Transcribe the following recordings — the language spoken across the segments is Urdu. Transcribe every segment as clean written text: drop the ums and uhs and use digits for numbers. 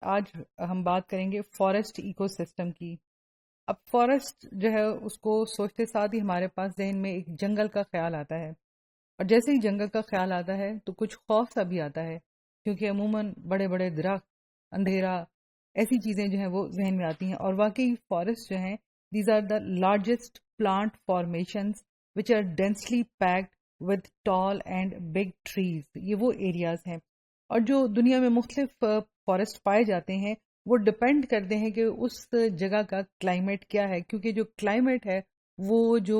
آج ہم بات کریں گے فارسٹ ایکو سسٹم کی. اب فارسٹ جو ہے اس کو سوچتے ساتھ ہی ہمارے پاس ذہن میں ایک جنگل کا خیال آتا ہے، اور جیسے ہی جنگل کا خیال آتا ہے تو کچھ خوف سا بھی آتا ہے، کیونکہ عموماً بڑے بڑے درخت، اندھیرا، ایسی چیزیں جو ہیں وہ ذہن میں آتی ہیں. اور واقعی فارسٹ جو ہیں these are the largest plant formations which are densely packed with tall and big trees. یہ وہ ایریاز ہیں، اور جو دنیا میں مختلف فارسٹ پائے جاتے ہیں وہ ڈپینڈ کرتے ہیں کہ اس جگہ کا کلائمیٹ کیا ہے، کیونکہ جو کلائمیٹ ہے وہ جو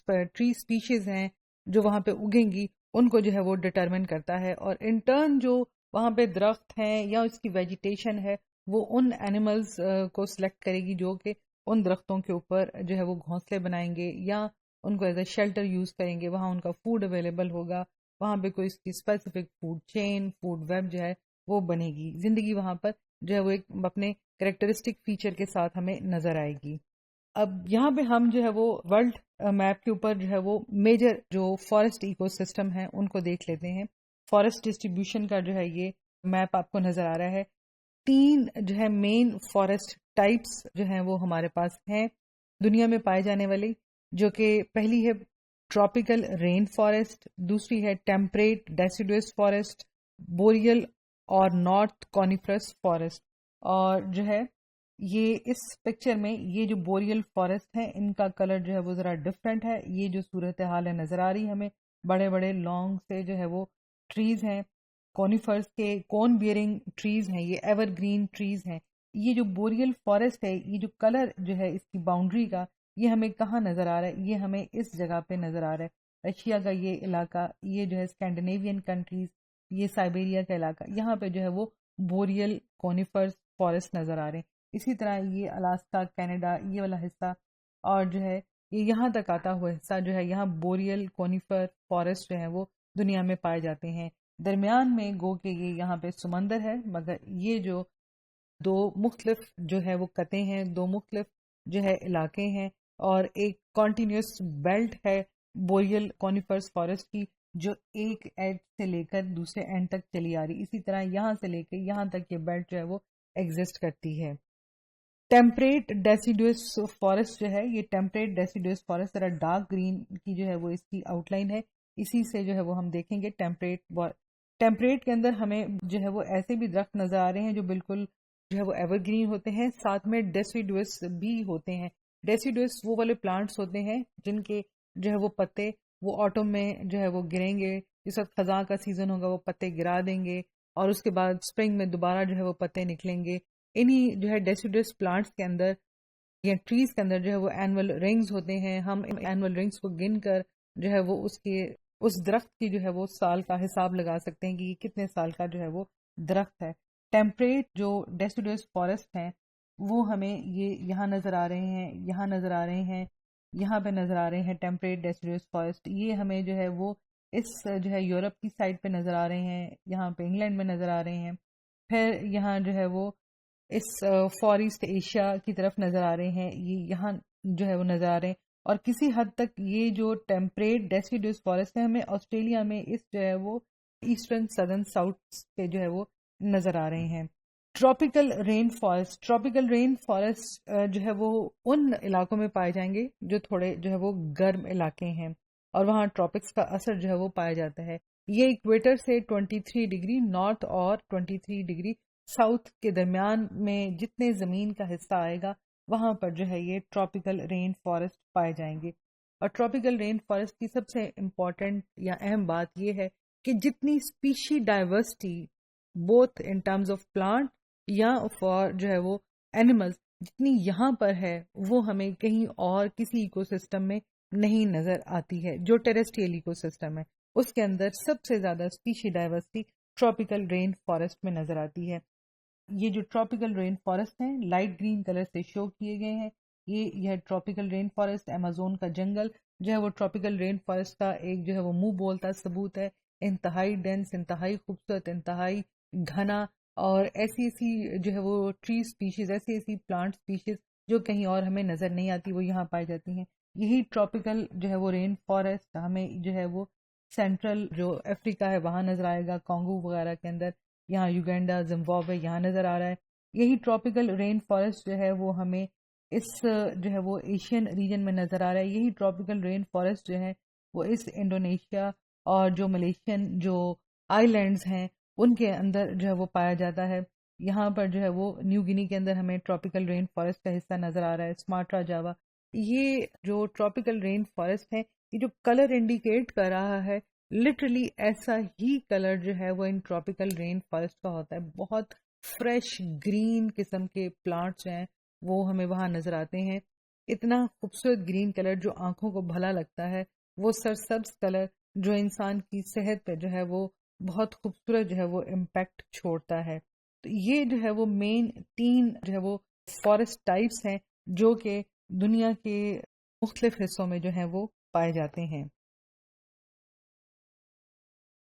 ٹری اسپیشیز ہیں جو وہاں پہ اگیں گی ان کو جو ہے وہ ڈٹرمن کرتا ہے، اور ان ٹرن جو وہاں پہ درخت ہیں یا اس کی ویجیٹیشن ہے وہ ان اینیملز کو سلیکٹ کرے گی جو کہ ان درختوں کے اوپر جو ہے وہ گھونسلے بنائیں گے یا ان کو ایز اے شیلٹر یوز کریں گے. وہاں ان کا فوڈ اویلیبل ہوگا، وہاں پہ کوئی اس کی specific food chain, food web جو ہے وہ بنے گی. زندگی وہاں پر جو ہے وہ ایک اپنے کریکٹرسٹک فیچر کے ساتھ ہمیں نظر آئے گی. اب یہاں پہ ہم جو ہے وہ ورلڈ میپ کے اوپر جو ہے وہ میجر جو فارسٹ ایکو سسٹم ہیں ان کو دیکھ لیتے ہیں. فارسٹ ڈسٹریبیوشن کا جو ہے یہ میپ آپ کو نظر آ رہا ہے. 3 جو ہے مین فارسٹ ٹائپس جو ہیں وہ ہمارے پاس ہیں دنیا میں پائے جانے والی، جو کہ پہلی ہے ٹراپیکل رین فارسٹ، دوسری ہے ٹیمپریٹ ڈیسیڈوس فارسٹ، بوریل اور نارتھ کونیفرس فارسٹ. اور جو ہے یہ اس پکچر میں یہ جو بوریل فارسٹ ہیں ان کا کلر جو ہے وہ ذرا ڈفرینٹ ہے. یہ جو صورتحال ہے نظر آ رہی ہمیں، بڑے بڑے لانگ سے جو ہے وہ ٹریز ہیں، کونیفرس کے کون بیئرنگ ٹریز ہیں، یہ ایور گرین ٹریز ہیں. یہ جو بوریل فارسٹ ہے، یہ جو کلر جو ہے اس کی باؤنڈری کا، یہ ہمیں کہاں نظر آ رہا ہے؟ یہ ہمیں اس جگہ پہ نظر آ رہا ہے، رشیا کا یہ علاقہ، یہ جو ہے اسکینڈینیوین کنٹریز، یہ سائبیریا کا علاقہ، یہاں پہ جو ہے وہ بوریل کونیفرس فارسٹ نظر آ رہے ہیں. اسی طرح یہ الاسکا، کینیڈا، یہ والا حصہ، اور جو ہے یہ یہاں تک آتا ہوا حصہ جو ہے یہاں بوریل کونیفر فارسٹ جو ہے وہ دنیا میں پائے جاتے ہیں. درمیان میں گو کہ یہ یہاں پہ سمندر ہے، مگر یہ جو 2 مختلف جو ہے وہ قطعے ہیں، 2 مختلف جو ہے علاقے ہیں، اور ایک کنٹینیوس بیلٹ ہے بوریل کونیفرس فارسٹ کی جو ایک اینڈ سے لے کر دوسرے اینڈ تک چلی آ رہی. اسی طرح یہاں سے لے کے یہاں تک یہ بیلٹ جو ہے وہ ایگزسٹ کرتی ہے. ٹیمپریٹ ڈیسیڈوس فارسٹ جو ہے، یہ ٹیمپریٹ ڈیسیڈوس فارسٹ ذرا ڈارک گرین کی جو ہے وہ اس کی آؤٹ لائن ہے، اسی سے جو ہے وہ ہم دیکھیں گے. ٹیمپریٹ کے اندر ہمیں جو ہے وہ ایسے بھی درخت نظر آ رہے ہیں جو بالکل جو ہے وہ ایور گرین ہوتے ہیں، ساتھ میں ڈیسیڈوس بھی ہوتے ہیں. ڈیسیڈوس وہ والے پلانٹس ہوتے ہیں جن کے جو ہے وہ پتے وہ آٹم میں جو ہے وہ گریں گے، جس وقت خزاں کا سیزن ہوگا وہ پتے گرا دیں گے، اور اس کے بعد اسپرنگ میں دوبارہ جو ہے وہ پتے نکلیں گے. انہی جو ہے ڈیسیڈوس پلانٹس کے اندر یا ٹریز کے اندر جو ہے وہ اینول رنگز ہوتے ہیں. ہم اینول رنگز کو گن کر جو ہے وہ اس درخت کی جو ہے وہ سال کا حساب لگا سکتے ہیں کہ یہ کتنے سال کا جو ہے وہ درخت ہے. ٹیمپریٹ جو ڈیسیڈوس فارسٹ ہیں وہ ہمیں یہ یہاں نظر آ رہے ہیں، یہاں نظر آ رہے ہیں، یہاں پہ نظر آ رہے ہیں. ٹیمپریٹ ڈیسیڈوس فارسٹ یہ ہمیں جو ہے وہ اس جو ہے یورپ کی سائڈ پہ نظر آ رہے ہیں، یہاں پہ انگلینڈ میں نظر آ رہے ہیں. پھر یہاں جو ہے وہ اس فار ایسٹ ایشیا کی طرف نظر آ رہے ہیں، یہ یہاں جو ہے وہ نظر آ رہے ہیں. اور کسی حد تک یہ جو ٹیمپریٹ ڈیسیڈوس فارسٹ ہے ہمیں آسٹریلیا میں اس جو ہے وہ ایسٹرن سدرن ساؤتھ پہ جو ہے وہ نظر آ رہے ہیں. ٹراپیکل رین فارسٹ جو ہے وہ ان علاقوں میں پائے جائیں گے جو تھوڑے جو ہے وہ گرم علاقے ہیں، اور وہاں ٹراپکس کا اثر جو ہے وہ پایا جاتا ہے. یہ ایکویٹر سے 23 ڈگری نارتھ اور 23 ڈگری ساؤتھ کے درمیان میں جتنے زمین کا حصہ آئے گا وہاں پر جو ہے یہ ٹراپیکل رین فارسٹ پائے جائیں گے. اور ٹراپیکل رین فارسٹ کی سب سے امپورٹنٹ یا اہم بات یہ ہے کہ جتنی species diversity both in terms of plant یا فار جو ہے وہ اینیملز جتنی یہاں پر ہے وہ ہمیں کہیں اور کسی ایکو سسٹم میں نہیں نظر آتی ہے. جو ٹیریسٹریل ایکو سسٹم ہے اس کے اندر سب سے زیادہ species diversity tropical rain forest میں نظر آتی ہے. یہ جو ٹراپیکل رین فارسٹ ہیں لائٹ گرین کلر سے شو کیے گئے ہیں، یہ ٹراپیکل رین فارسٹ. ایمیزون کا جنگل جو ہے وہ ٹراپیکل رین فارسٹ کا ایک جو ہے وہ منہ بولتا ثبوت ہے. انتہائی ڈینس، انتہائی خوبصورت، انتہائی گھنا، اور ایسی جو ہے وہ ٹری اسپیشیز، ایسی پلانٹ اسپیشیز جو کہیں اور ہمیں نظر نہیں آتی وہ یہاں پائی جاتی ہیں. یہی ٹراپیکل جو ہے وہ رین فارسٹ ہمیں جو ہے وہ سینٹرل جو افریقہ ہے وہاں نظر آئے گا، کانگو وغیرہ کے اندر، یہاں یوگینڈا، زمبابوے یہاں نظر آ رہا ہے. یہی ٹراپیکل رین فارسٹ جو ہے وہ ہمیں اس جو ہے وہ ایشین ریجن میں نظر آ رہا ہے. یہی ٹراپیکل رین فارسٹ جو ہے وہ اس انڈونیشیا اور جو ملیشین جو آئی لینڈز ہیں ان کے اندر جو ہے وہ پایا جاتا ہے. یہاں پر جو ہے وہ نیو گنی کے اندر ہمیں ٹراپیکل رین فارسٹ کا حصہ نظر آ رہا ہے. سماٹرا، جاوا، یہ جو ٹراپیکل رین فارسٹ ہے یہ جو کلر انڈیکیٹ کر رہا ہے لٹرلی ایسا ہی کلر جو ہے وہ ان ٹراپیکل رین فارسٹ کا ہوتا ہے. بہت فریش گرین قسم کے پلانٹس ہیں وہ ہمیں وہاں نظر آتے ہیں. اتنا خوبصورت گرین کلر جو آنکھوں کو بھلا لگتا ہے، وہ سرسبز کلر جو انسان کی صحت پہ جو ہے وہ بہت خوبصورت جو ہے وہ امپیکٹ چھوڑتا ہے. تو یہ جو ہے وہ مین 3 جو ہے وہ فارسٹ ٹائپس ہیں جو کہ دنیا کے مختلف حصوں میں جو ہیں وہ پائے جاتے ہیں.